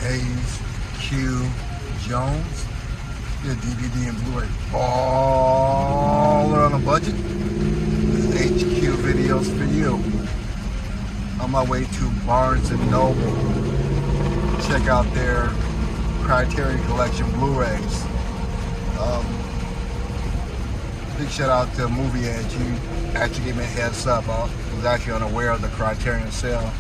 hazeqjonez. Get a DVD and Blu-ray baller on a budget. This is HQ videos for you. On my way to Barnes and Noble. Check out their Criterion collection Blu-rays. Big shout out to Movie Edge. He actually gave me a heads up. I was actually unaware of the Criterion sale.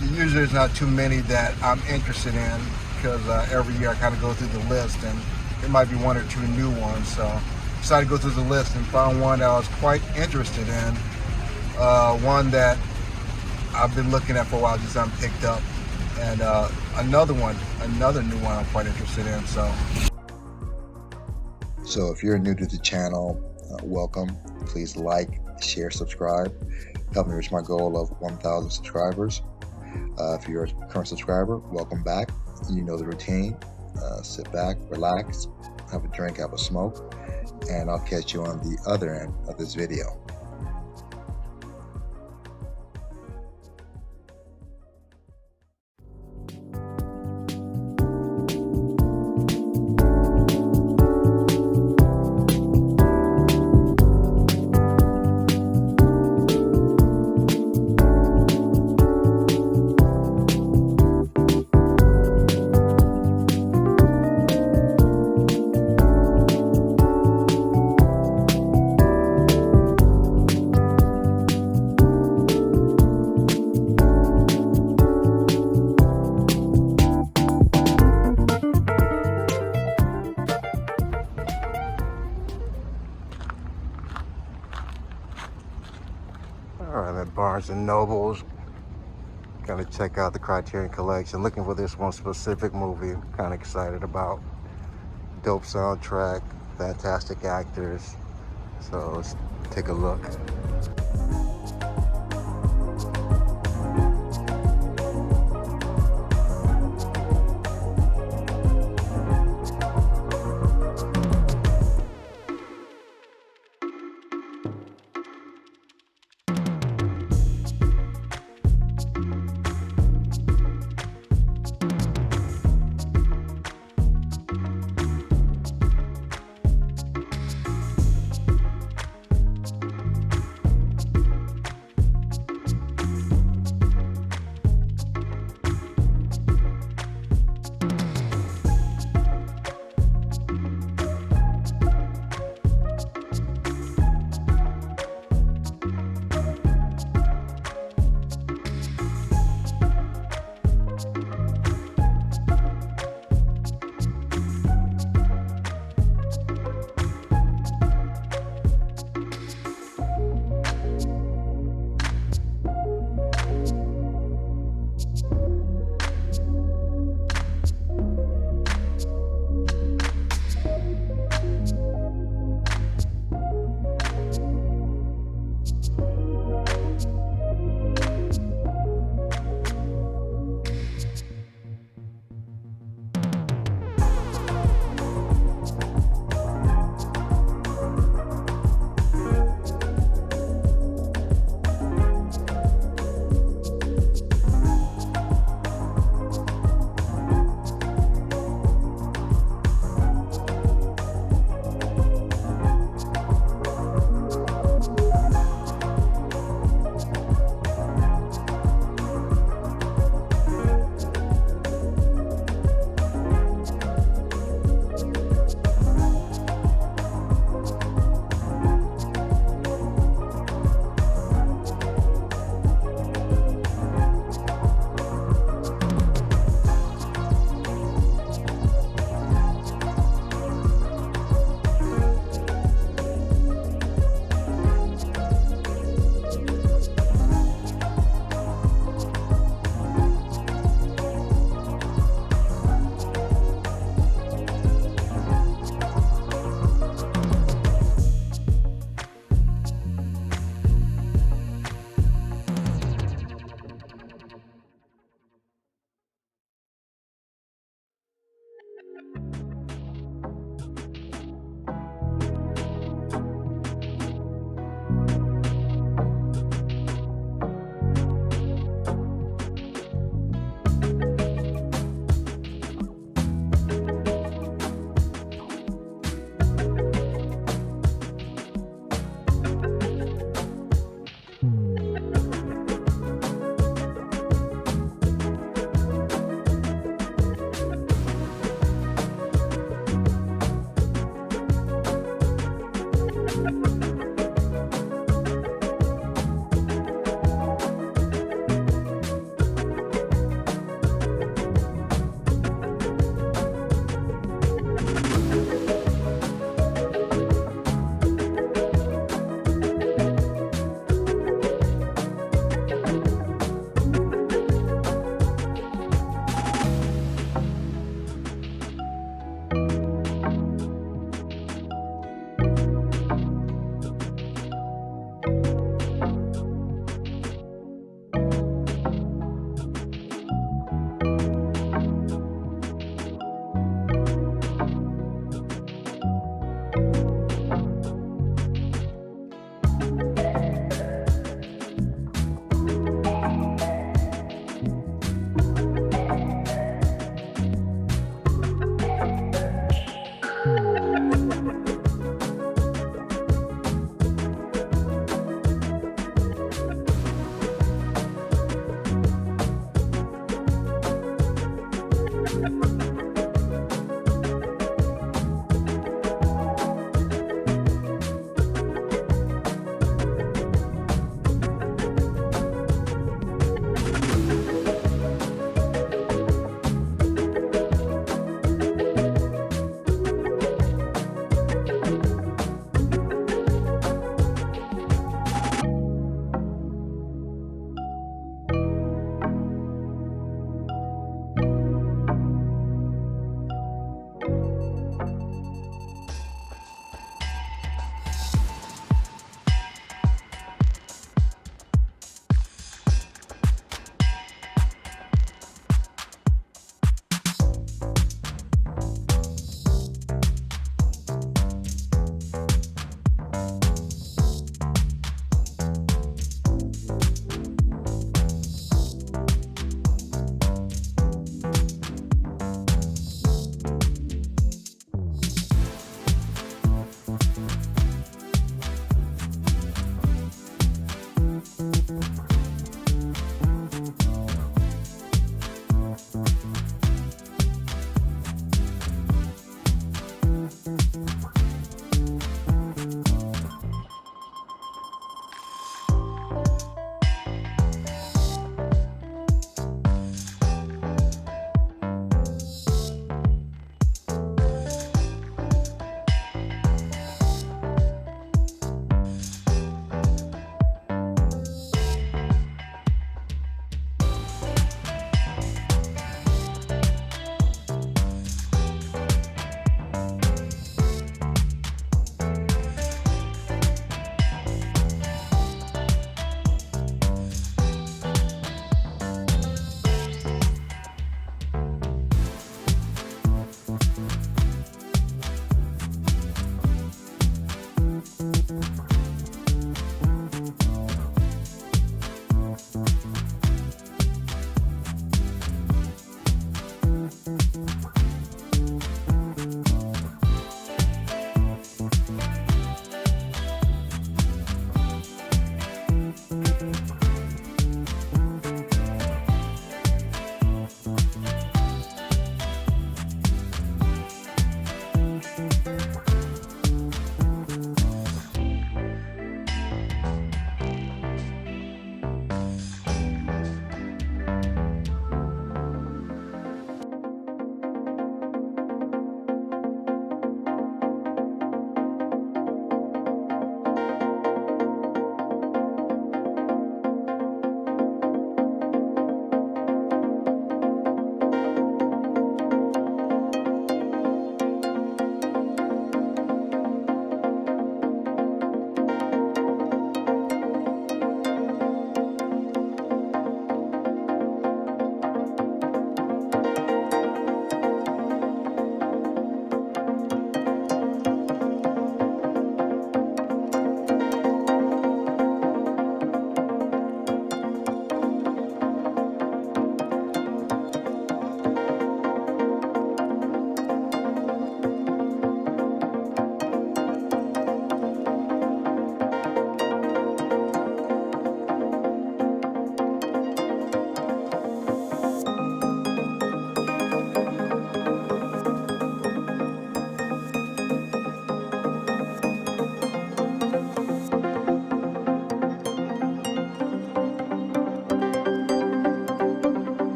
Usually there's not too many that I'm interested in because every year I kind of go through the list and there might be one or two new ones. So I decided to go through the list and found one that I was quite interested in. One that I've been looking at for a while, just haven't picked up. And another new one I'm quite interested in. So if you're new to the channel, welcome. Please like, share, subscribe. Help me reach my goal of 1,000 subscribers. If you're a current subscriber, welcome back. You know the routine. Sit back, relax, have a drink, have a smoke, and I'll catch you on the other end of this video. Alright, at Barnes and Nobles, gonna check out the Criterion collection. Looking for this one specific movie, kind of excited about. Dope soundtrack, fantastic actors. So let's take a look.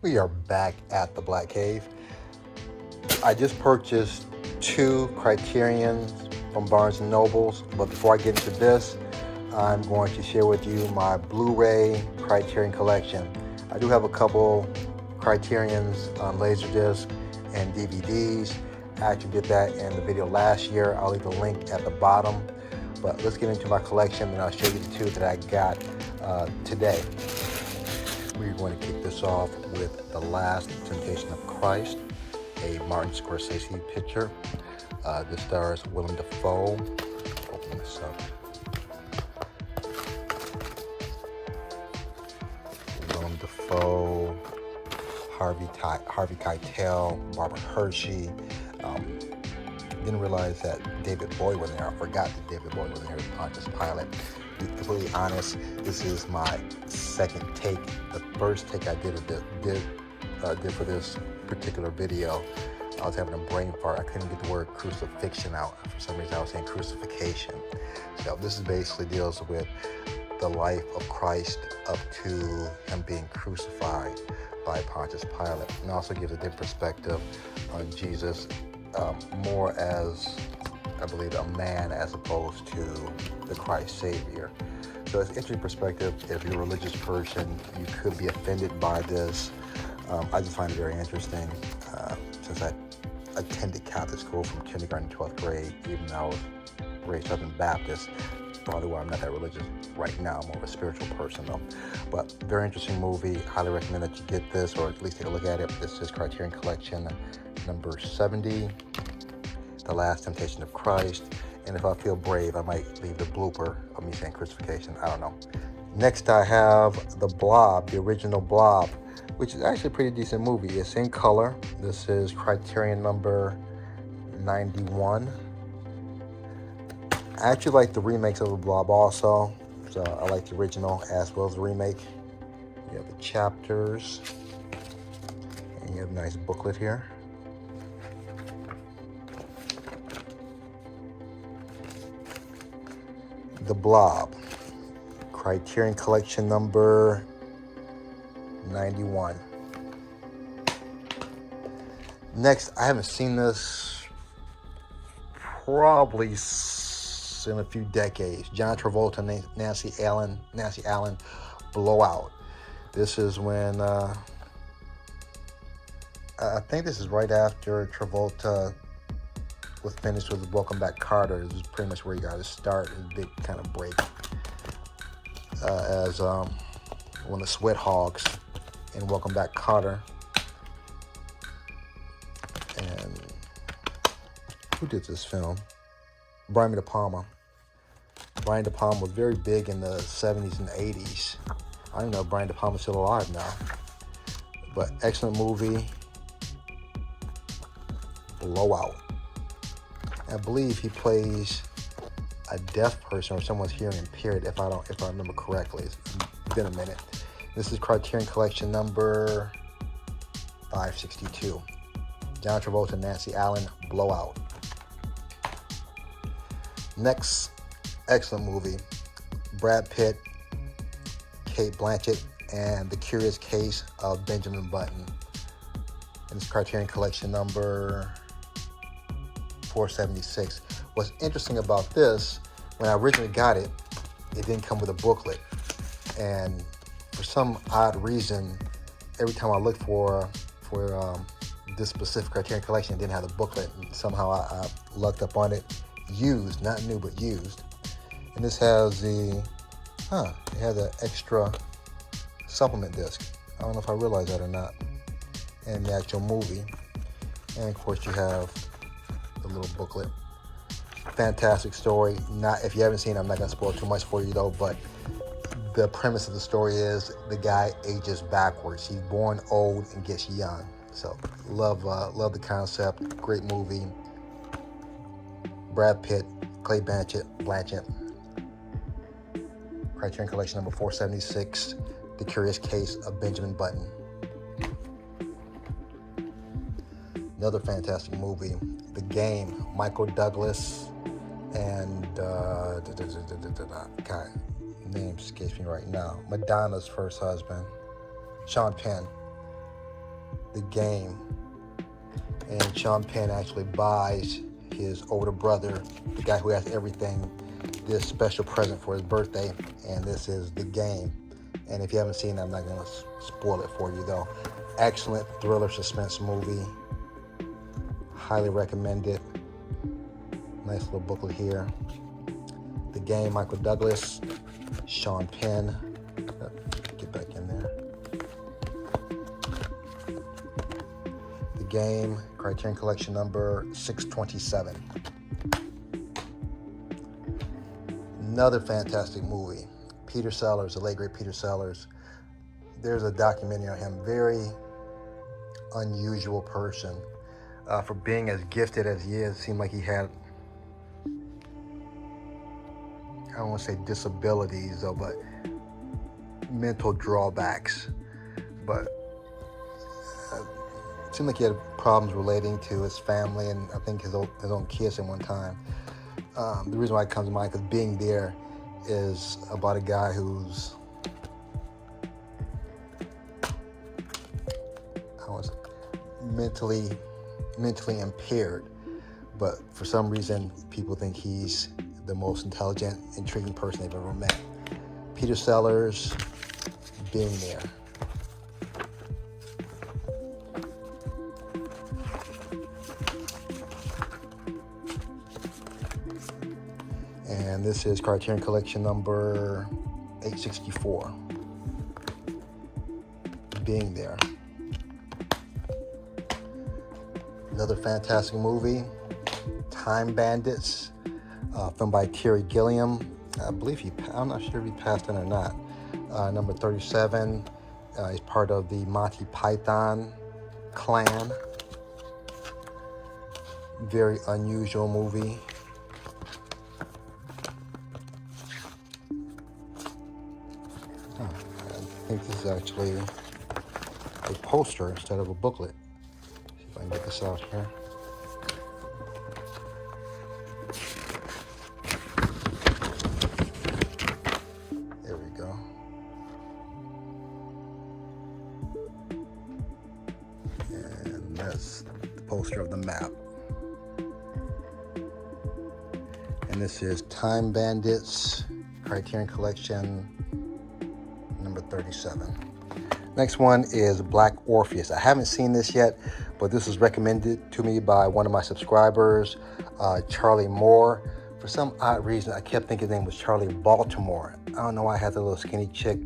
We are back at the Black Cave. I just purchased 2 Criterions from Barnes & Nobles, but before I get into this, I'm going to share with you my Blu-ray Criterion collection. I do have a couple Criterions on Laserdisc and DVDs. I actually did that in the video last year. I'll leave the link at the bottom. But let's get into my collection and I'll show you the 2 that I got today. We're going to kick this off with The Last Temptation of Christ, a Martin Scorsese picture. This stars Willem Dafoe. Open this up. Willem Dafoe, Harvey Keitel, Barbara Hershey. Didn't realize that David Bowie was there. I forgot that David Bowie was there as Pontius Pilate. To be completely honest, this is my second take. The first take I did for this particular video, I was having a brain fart. I couldn't get the word crucifixion out. For some reason, I was saying crucifixion. So this is basically deals with the life of Christ up to him being crucified by Pontius Pilate, and also gives a different perspective on Jesus, more as, I believe, a man as opposed to the Christ Savior. So it's an interesting perspective. If you're a religious person, you could be offended by this. I just find it very interesting since I attended Catholic school from kindergarten to 12th grade, even though I was raised Southern Baptist. Probably why I'm not that religious right now. I'm more of a spiritual person though. But very interesting movie. Highly recommend that you get this, or at least take a look at it. This is Criterion Collection number 70, The Last Temptation of Christ. And if I feel brave, I might leave the blooper of me saying crucifixion. I don't know. Next, I have The Blob, the original Blob, which is actually a pretty decent movie. It's in color. This is Criterion number 91. I actually like the remakes of The Blob also. So I like the original as well as the remake. You have the chapters. And you have a nice booklet here. The Blob, Criterion Collection number 91. Next, I haven't seen this probably in a few decades. John Travolta, Nancy Allen, Blowout. This is when I think this is right after Travolta was finished with Welcome Back, Kotter. This is pretty much where he got his start, his big kind of break as one of the Sweat Hogs in Welcome Back, Kotter. And who did this film? Brian De Palma. Brian De Palma was very big in the 70s and 80s. I don't know if Brian De Palma's still alive now. But excellent movie. Blowout. I believe he plays a deaf person or someone's hearing impaired, if I remember correctly. It's been a minute. This is Criterion Collection number 562. John Travolta, Nancy Allen, Blowout. Next, excellent movie. Brad Pitt, Kate Blanchett, and The Curious Case of Benjamin Button. And this Criterion Collection number 476. What's interesting about this, when I originally got it, it didn't come with a booklet. And for some odd reason, every time I looked for this specific Criterion Collection, it didn't have the booklet. And somehow I lucked up on it. Used, not new, but used. And this has it has an extra supplement disc. I don't know if I realized that or not. And the actual movie. And of course you have the little booklet. Fantastic story. If you haven't seen it, I'm not gonna spoil too much for you though, but the premise of the story is the guy ages backwards. He's born old and gets young. So love the concept. Great movie. Brad Pitt, Clay Blanchett. Criterion Collection number 476, The Curious Case of Benjamin Button. Another fantastic movie, The Game, Michael Douglas and God, name escapes me right now. Madonna's first husband, Sean Penn. The Game. And Sean Penn actually buys his older brother, the guy who has everything, this special present for his birthday, and this is The Game. And if you haven't seen it, I'm not going to spoil it for you though. Excellent thriller suspense movie. Highly recommend it. Nice little booklet here. The Game, Michael Douglas, Sean Penn. Get back in there. The Game, Criterion Collection number 627. Another fantastic movie. Peter Sellers, the late great Peter Sellers. There's a documentary on him. Very unusual person. For being as gifted as he is, it seemed like he had, I don't want to say disabilities though, but mental drawbacks. But it seemed like he had problems relating to his family and I think his own kids at one time. The reason why it comes to mind, because Being There is about a guy who's, mentally impaired, but for some reason people think he's the most intelligent, intriguing person they've ever met. Peter Sellers, Being There. And this is Criterion Collection number 864. Being There. Another fantastic movie, Time Bandits, filmed by Terry Gilliam. I believe I'm not sure if he passed on or not. Number 37. He's part of the Monty Python clan. Very unusual movie. I think this is actually a poster instead of a booklet. See if I can get this out here. There we go. And that's the poster of the map. And this is Time Bandits, Criterion Collection number 37. Next one is Black Orpheus. I haven't seen this yet, but this was recommended to me by one of my subscribers, Charlie Moore. For some odd reason, I kept thinking his name was Charlie Baltimore. I don't know why I had the little skinny chick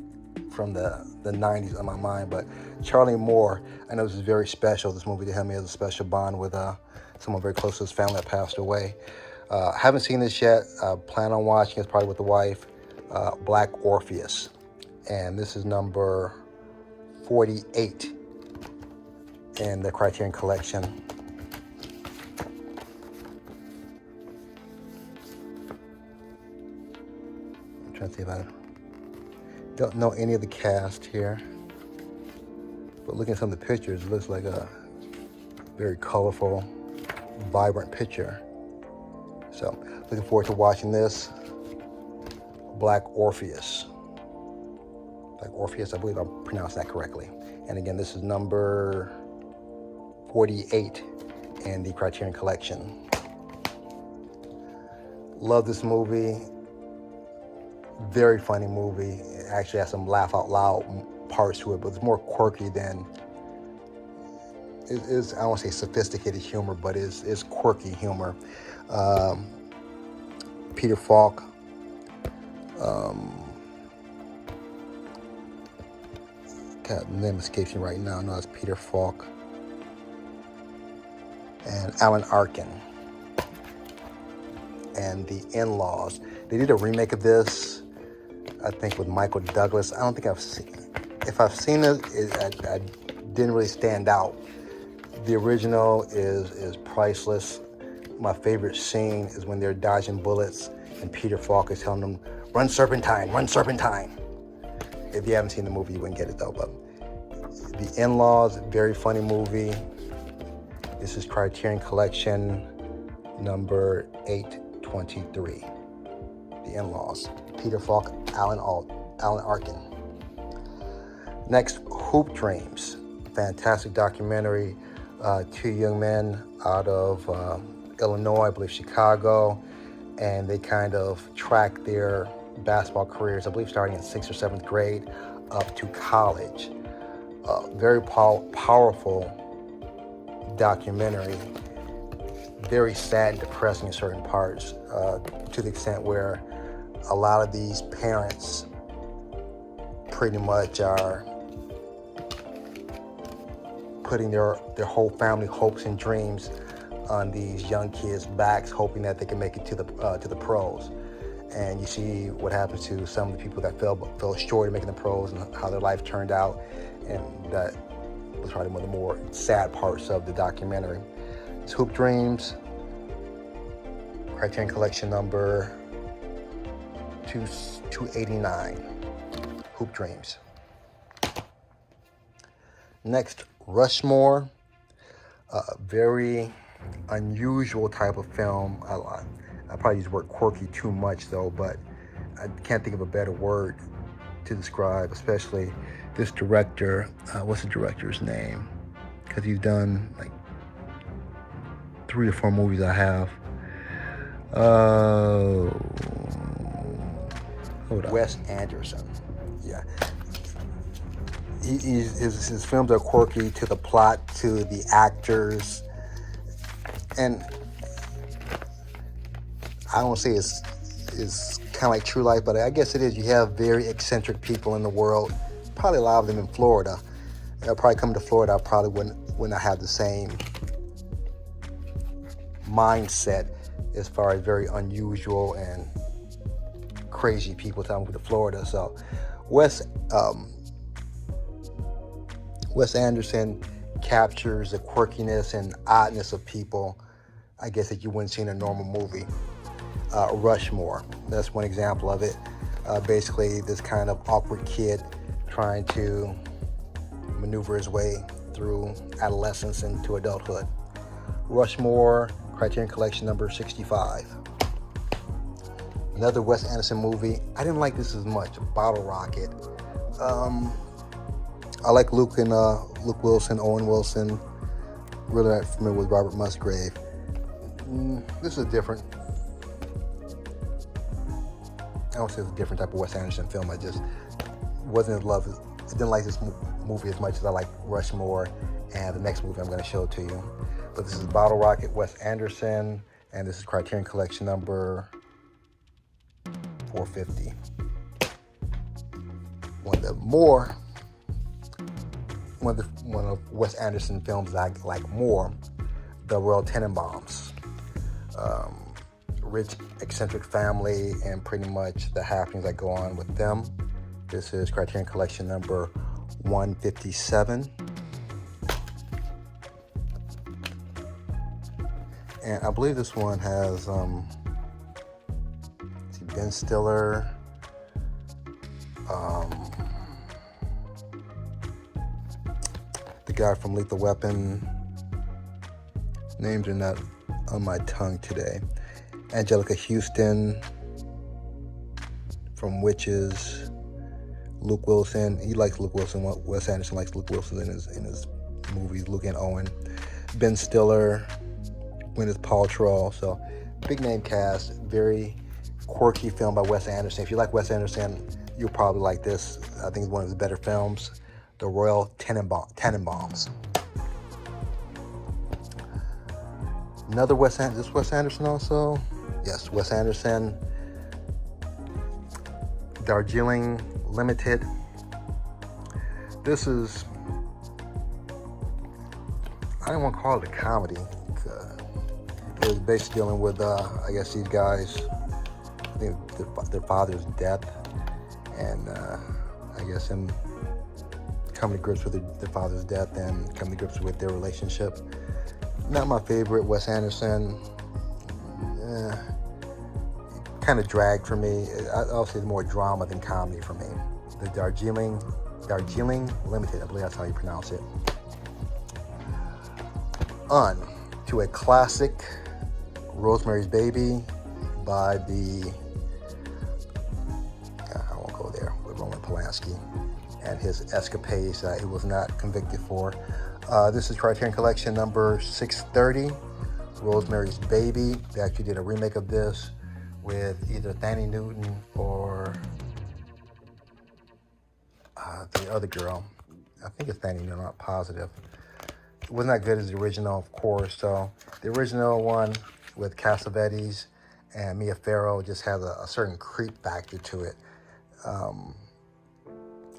from the 90s on my mind, but Charlie Moore, I know this is very special. This movie to him, he has a special bond with someone very close to his family that passed away. Haven't seen this yet. Plan on watching it, probably with the wife. Black Orpheus. And this is number 48 in the Criterion Collection. I'm trying to see if I don't know any of the cast here, but looking at some of the pictures, it looks like a very colorful, vibrant picture. So, looking forward to watching this. Black Orpheus. Black Orpheus, I believe I pronounced that correctly. And again, this is number 48 in the Criterion Collection. Love this movie. Very funny movie. It actually has some laugh out loud parts to it, but it's more quirky than it is. I don't want to say sophisticated humor, but it's quirky humor. Peter Falk. God, the name escapes me right now. I know it's Peter Falk. And Alan Arkin. And The In-Laws. They did a remake of this, I think, with Michael Douglas. I don't think I've seen it. If I've seen it, I didn't really stand out. The original is priceless. My favorite scene is when they're dodging bullets and Peter Falk is telling them, "Run serpentine, run serpentine." If you haven't seen the movie, you wouldn't get it though. But The In-Laws, very funny movie. This is Criterion Collection number 823. The In-Laws. Peter Falk, Alan Arkin. Next, Hoop Dreams. fantastic documentary. Two young men out of Illinois, I believe Chicago, and they kind of track their basketball careers, I believe starting in 6th or 7th grade up to college. Very powerful documentary, very sad and depressing in certain parts, to the extent where a lot of these parents pretty much are putting their whole family hopes and dreams on these young kids' backs, hoping that they can make it to the pros. And you see what happens to some of the people that fell short of making the pros and how their life turned out. And that was probably one of the more sad parts of the documentary. It's Hoop Dreams, Criterion Collection number 289. Hoop Dreams. Next, Rushmore. Very unusual type of film. I probably use the word quirky too much though, but I can't think of a better word to describe, especially this director. What's the director's name? Because he's done like 3 or 4 movies I have. Hold on. Wes Anderson. Yeah. His films are quirky to the plot, to the actors, and I don't say it's kind of like true life, but I guess it is. You have very eccentric people in the world, probably a lot of them in Florida. They'll probably come to Florida, I probably wouldn't have the same mindset as far as very unusual and crazy people coming to Florida. So Wes Anderson captures the quirkiness and oddness of people, I guess, that you wouldn't see in a normal movie. Rushmore, that's one example of it. Basically, this kind of awkward kid trying to maneuver his way through adolescence into adulthood. Rushmore, Criterion Collection number 65. Another Wes Anderson movie. I didn't like this as much. Bottle Rocket. I like Luke Wilson, Owen Wilson. Really not familiar with Robert Musgrave. This is different. I don't say it's a different type of Wes Anderson film. I just wasn't in love. I didn't like this movie as much as I like Rushmore and the next movie I'm going to show to you. But this is Bottle Rocket, Wes Anderson, and this is Criterion Collection number 450. One of Wes Anderson films that I like more, The Royal Tenenbaums. Rich, eccentric family and pretty much the happenings that go on with them. This is Criterion Collection number 157. And I believe this one has Ben Stiller, the guy from Lethal Weapon. Names are not on my tongue today. Angelica Houston from Witches. Luke Wilson. He likes Luke Wilson. Wes Anderson likes Luke Wilson in his movies. Luke and Owen. Ben Stiller. Gwyneth Paltrow. So big name cast. Very quirky film by Wes Anderson. If you like Wes Anderson, you'll probably like this. I think it's one of his better films. The Royal Tenenbaums. Another Wes Anderson also. Yes, Wes Anderson. Darjeeling Limited. This is, I don't want to call it a comedy. It was basically dealing with, I guess these guys, I think their father's death, and I guess him coming to grips with their father's death and coming to grips with their relationship. Not my favorite Wes Anderson. Kind of dragged for me. I'll say more drama than comedy for me. The Darjeeling Limited, I believe that's how you pronounce it. On to a classic, Rosemary's Baby by I won't go there, with Roman Polanski. and his escapades that he was not convicted for. This is Criterion Collection number 630, Rosemary's Baby. They actually did a remake of this with either Thandie Newton or the other girl. I think it's Thandie Newton, I'm not positive. It wasn't that good as the original, of course. So the original one with Cassavetes and Mia Farrow just has a certain creep factor to it.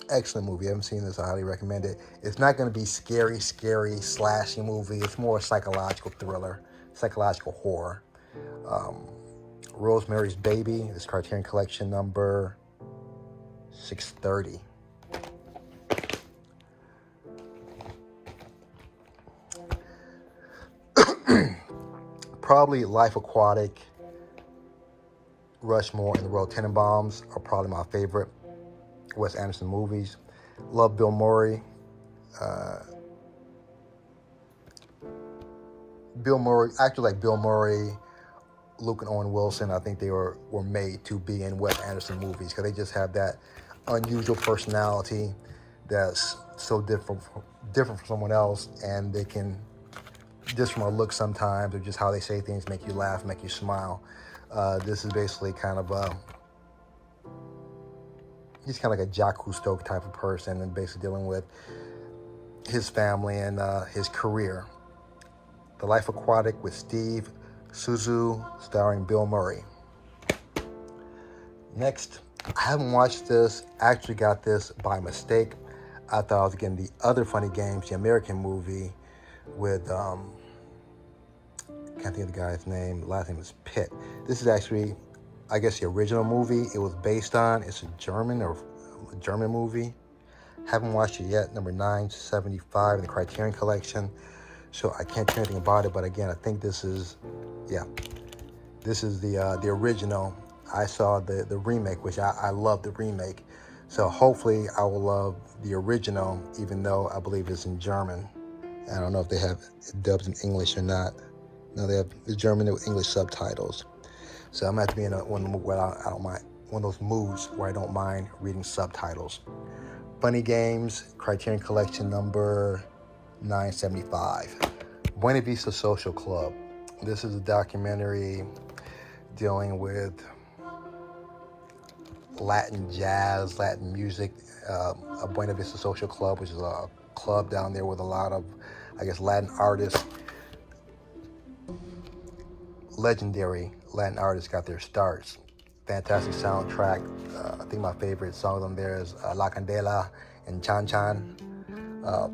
Excellent movie. I haven't seen this. I highly recommend it. It's not going to be scary, slashing movie. It's more a psychological thriller, psychological horror. Rosemary's Baby. This Criterion Collection number 630. Probably Life Aquatic, Rushmore, and The Royal Tenenbaums are probably my favorite Wes Anderson movies. Love Bill Murray. Actors like Bill Murray, Luke and Owen Wilson, I think they were made to be in Wes Anderson movies because they just have that unusual personality that's so different from someone else, and they can, just from a look sometimes, or just how they say things, make you laugh, make you smile. This is basically kind of he's kind of like a Jacques Cousteau type of person, and basically dealing with his family and his career. The Life Aquatic with Steve Suzu, starring Bill Murray. Next, I haven't watched this. I actually got this by mistake. I thought I was getting the other Funny Games, the American movie with can't think of the guy's name. The last name is Pitt. This is actually, I guess, the original movie it was based on. It's a German movie. Haven't watched it yet. Number 975 in the Criterion Collection. So I can't tell anything about it. But again, I think this is the original. I saw the remake, which I love the remake. So hopefully I will love the original, even though I believe it's in German. I don't know if they have it dubbed in English or not. No, they have the German with English subtitles. So I'm going to have to be in one of those moods where I don't mind reading subtitles. Funny Games, Criterion Collection number 975. Buena Vista Social Club. This is a documentary dealing with Latin jazz, Latin music. Buena Vista Social Club, which is a club down there with a lot of, I guess, Latin artists. Legendary Latin artists got their starts. Fantastic soundtrack. I think my favorite song on there is La Candela and Chan Chan.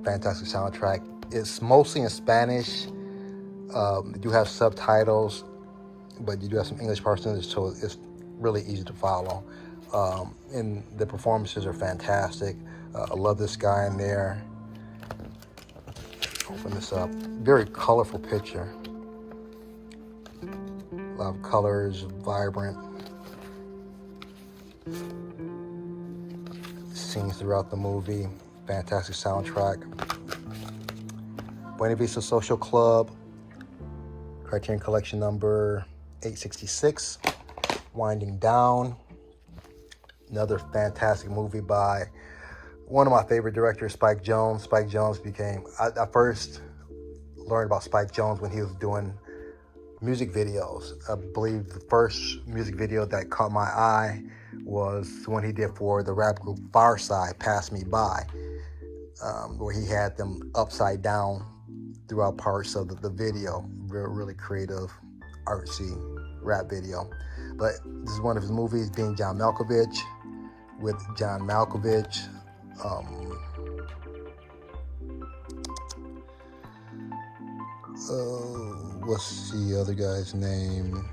Fantastic soundtrack. It's mostly in Spanish. They do have subtitles, but you do have some English parts, so it's really easy to follow. And the performances are fantastic. I love this guy in there. Open this up. Very colorful picture. A lot of colors, vibrant scenes throughout the movie. Fantastic soundtrack. Buena Vista Social Club, Criterion Collection number 866. Winding Down. Another fantastic movie by one of my favorite directors, Spike Jonze. Spike Jonze I first learned about Spike Jonze when he was doing music videos. I believe the first music video that caught my eye was one he did for the rap group Farside, Pass Me By, where he had them upside down throughout parts of the video. Really creative, artsy rap video. But this is one of his movies, Being John Malkovich, with John Malkovich. What's the other guy's name?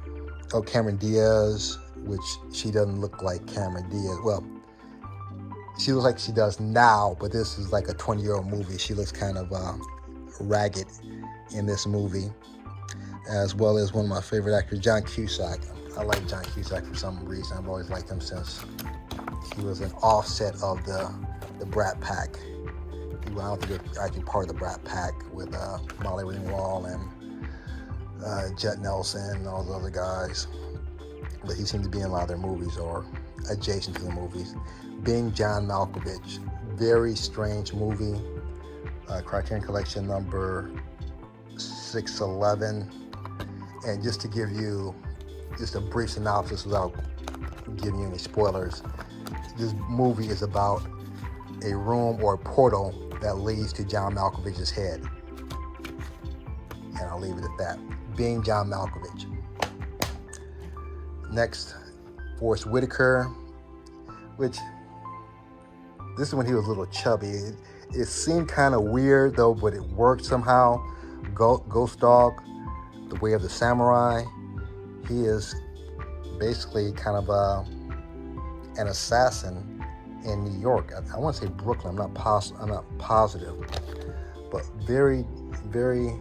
Oh, Cameron Diaz, which she doesn't look like Cameron Diaz. Well, she looks like she does now, but this is like a 20-year-old movie. She looks kind of ragged in this movie, as well as one of my favorite actors, John Cusack. I like John Cusack for some reason. I've always liked him since he was an offset of the Brat Pack. I don't think he was actually part of the Brat Pack with Molly Ringwald and Jet Nelson and all those other guys. But he seemed to be in a lot of their movies or adjacent to the movies. Being John Malkovich. very strange movie. Criterion Collection number 611. And just to give you just a brief synopsis without giving you any spoilers, this movie is about a room or a portal that leads to John Malkovich's head. And I'll leave it at that. Being John Malkovich. Next, Forrest Whitaker, which this is when he was a little chubby. It seemed kind of weird though, but it worked somehow. Ghost Dog, The Way of the Samurai. He is basically kind of an assassin in New York. I want to say Brooklyn. I'm not positive, but very, very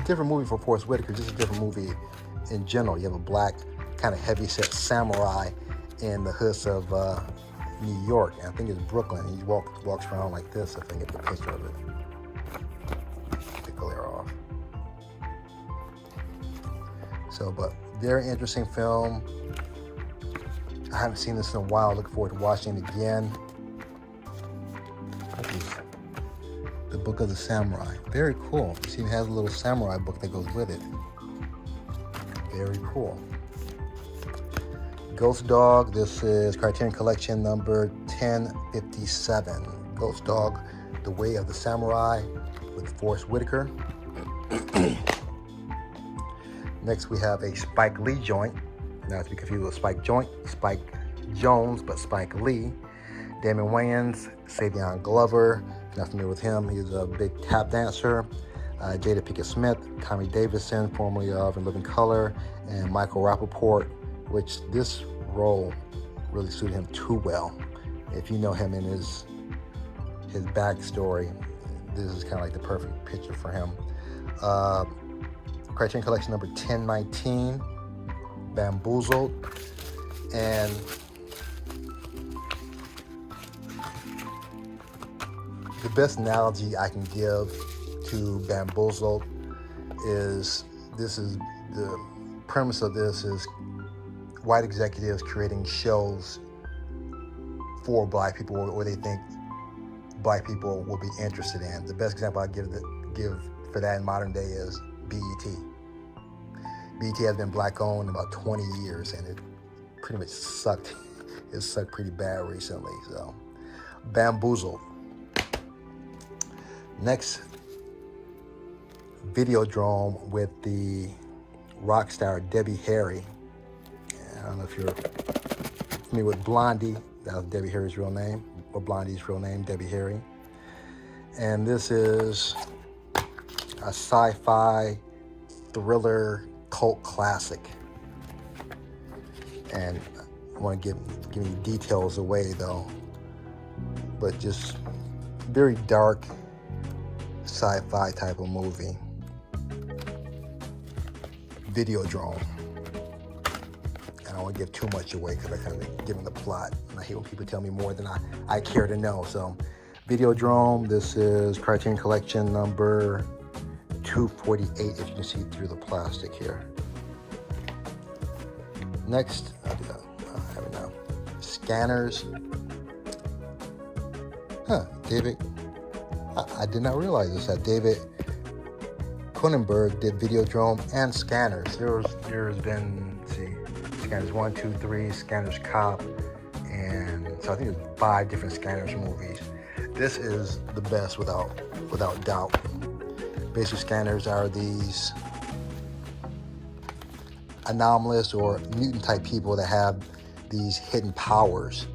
different movie for Forrest Whitaker. Just a different movie in general. You have a black, kind of heavy-set samurai in the hoods of New York. And I think it's Brooklyn. He walks around like this. If I get the picture of it. Take the glare off. So, but very interesting film. I haven't seen this in a while. Looking forward to watching it again. The Book of the Samurai. Very cool. It even has a little samurai book that goes with it. Very cool. Ghost Dog. This is Criterion Collection number 1057. Ghost Dog, The Way of the Samurai with Forrest Whitaker. Next, we have a Spike Lee joint. Not to be confused with Spike Jonze, but Spike Lee. Damon Wayans, Savion Glover. If you're not familiar with him, he's a big tap dancer. Jada Pinkett Smith, Tommy Davidson, formerly of In Living Color, and Michael Rappaport, which this role really suited him too well. If you know him in his backstory, this is kind of like the perfect picture for him. Criterion Collection number 1019, Bamboozled. And the best analogy I can give to Bamboozled is the premise of this is white executives creating shows for black people or they think black people will be interested in. The best example I give for that in modern day is BET. BET has been black owned about 20 years and it pretty much sucked. It sucked pretty bad recently. So, Bamboozled. Next, Videodrome with the rock star Debbie Harry. I don't know if you're familiar with Blondie. That was Debbie Harry's real name, or Blondie's real name, Debbie Harry. And this is a sci-fi thriller cult classic. And I want to give you details away though, but just very dark sci-fi type of movie. Videodrome. And I don't want to give too much away because I kind of giving the plot. And I hate when people tell me more than I care to know. So, Videodrome. This is Criterion Collection number 248. If you can see through the plastic here. Next, I don't know. Scanners. David. I did not realize this. That David Cronenberg did Videodrome and Scanners. There's been, let's see, Scanners 1, 2, 3, Scanners Cop, and so I think there's 5 different Scanners movies. This is the best without doubt. Basically, Scanners are these anomalous or mutant type people that have these hidden powers,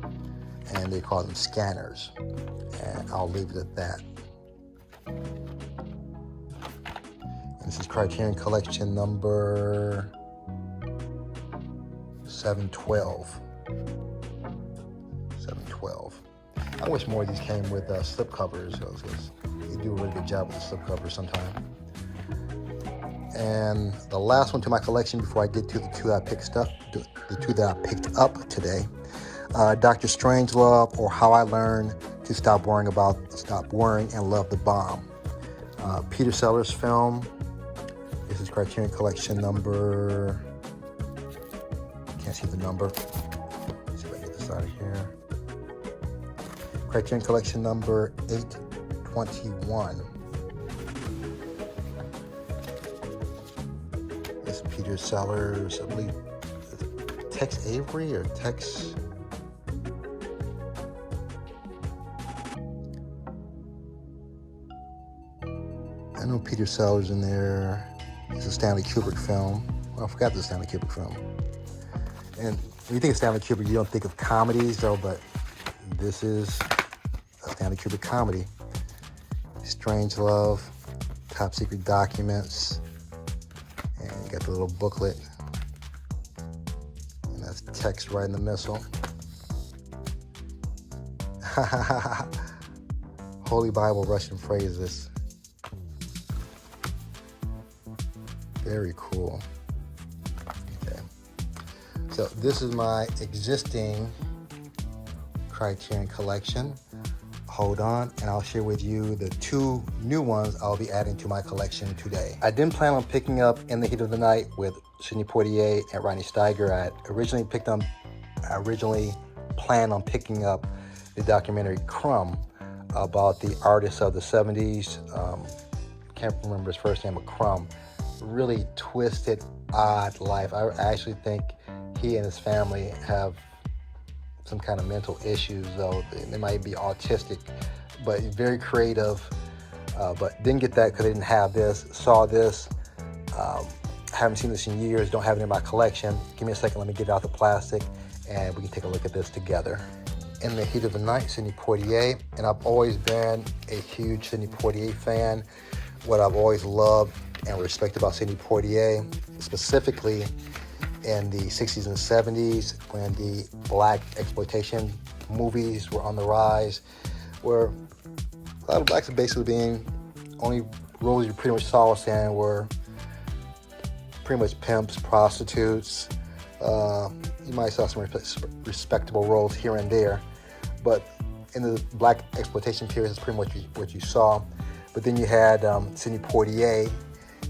and they call them Scanners. And I'll leave it at that. This is Criterion Collection number 712. 712. I wish more of these came with slipcovers. Because they do a really good job with the slipcovers sometimes. And the last one to my collection before I get to the two that I picked up today, Dr. Strangelove, or How I Learned to Stop Worrying and Love the Bomb. Peter Sellers film. This is Criterion Collection number, can't see the number. Let's see if I get this out of here. Criterion Collection number 821. This is Peter Sellers, I believe, Tex Avery or Tex. I know Peter Sellers in there. It's a Stanley Kubrick film. Well, I forgot the Stanley Kubrick film. And when you think of Stanley Kubrick, you don't think of comedies, though, but this is a Stanley Kubrick comedy. Strange Love, Top Secret Documents, and you got the little booklet. And that's text right in the missile. Holy Bible Russian phrases. Very cool. Okay. So this is my existing Criterion collection. Hold on, and I'll share with you the 2 new ones I'll be adding to my collection today. I didn't plan on picking up In the Heat of the Night with Sidney Poitier and Rodney Steiger. I originally planned on picking up the documentary Crumb about the artists of the 70s. Can't remember his first name, but Crumb. Really twisted, odd life. I actually think he and his family have some kind of mental issues, though. They might be autistic, but very creative. But didn't get that because I didn't have this. Saw this. Haven't seen this in years. Don't have it in my collection. Give me a second. Let me get it out the plastic, and we can take a look at this together. In the Heat of the Night, Sidney Poitier. And I've always been a huge Sidney Poitier fan. What I've always loved and respect about Sidney Poitier, specifically in the 60s and 70s when the black exploitation movies were on the rise, where a lot of blacks are basically being, only roles you pretty much saw us in were pretty much pimps, prostitutes. You might saw some respectable roles here and there, but in the black exploitation period, that's pretty much what you saw. But then you had Sidney Poitier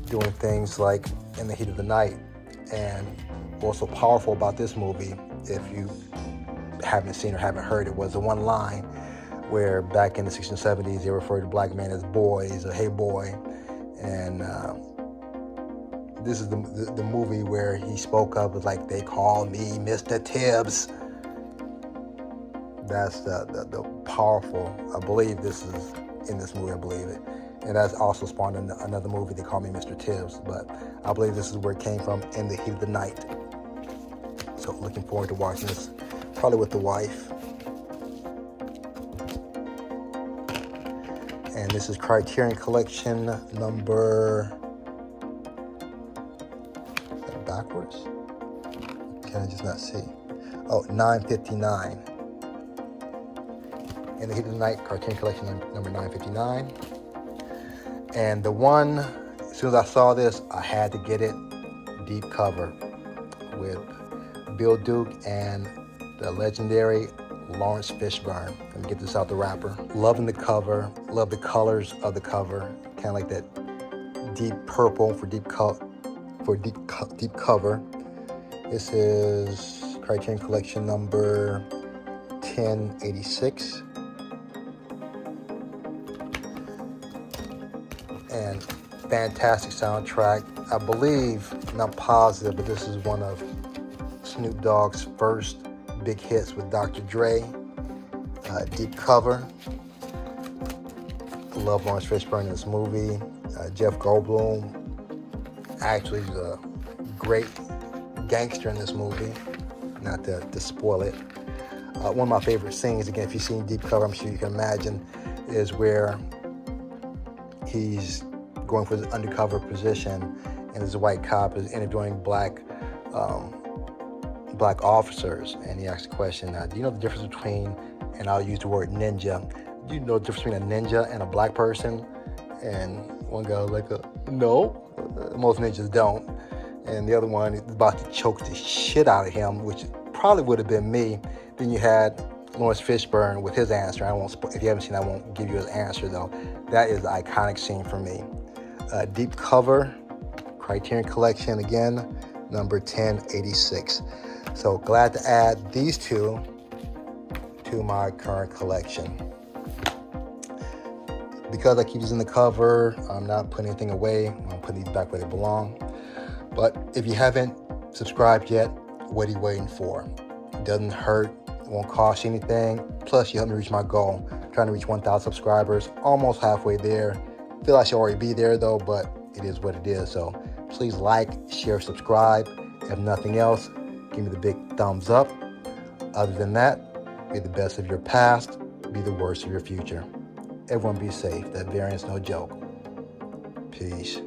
doing things like In the Heat of the Night. And what's so powerful about this movie, if you haven't seen or haven't heard it, was the one line where back in the 60s and 70s, they referred to black men as boys or hey boy. And this is the movie where he spoke up, was like, they call me Mr. Tibbs. That's the powerful, I believe this is in this movie, I believe it. And that's also spawned another movie, They Call Me Mr. Tibbs. But I believe this is where it came from, In the Heat of the Night. So looking forward to watching this, probably with the wife. And this is Criterion Collection number, is that backwards? Can I just not see? Oh, 959. In the Heat of the Night, Criterion Collection number 959. And the one, as soon as I saw this, I had to get it, deep cover with Bill Duke and the legendary Lawrence Fishburne. Let me get this out the wrapper. Loving the cover, love the colors of the cover, kind of like that deep purple for deep cover. This is Criterion Collection number 1086. And fantastic soundtrack. I believe, not positive, but this is one of Snoop Dogg's first big hits with Dr. Dre. Deep cover. I love Lawrence Fishburne in this movie. Jeff Goldblum actually is a great gangster in this movie. Not to spoil it. One of my favorite scenes, again, if you've seen Deep Cover, I'm sure you can imagine, is where he's going for his undercover position, and this white cop is interviewing black officers, and he asks the question, do you know the difference between, and I'll use the word ninja, do you know the difference between a ninja and a black person? And one guy was like, no, most ninjas don't. And the other one is about to choke the shit out of him, which probably would have been me. Then you had Lawrence Fishburne with his answer. If you haven't seen it, I won't give you his answer, though. That is the iconic scene for me. Deep cover, Criterion Collection, again, number 1086. So glad to add these two to my current collection. Because I keep using the cover, I'm not putting anything away. I'm putting these back where they belong. But if you haven't subscribed yet, what are you waiting for? It doesn't hurt. It won't cost you anything. Plus, you help me reach my goal. I'm trying to reach 1,000 subscribers. Almost halfway there. Feel I should already be there though, but it is what it is. So please like, share, subscribe. If nothing else, give me the big thumbs up. Other than that, be the best of your past, be the worst of your future. Everyone be safe. That variant's no joke. Peace.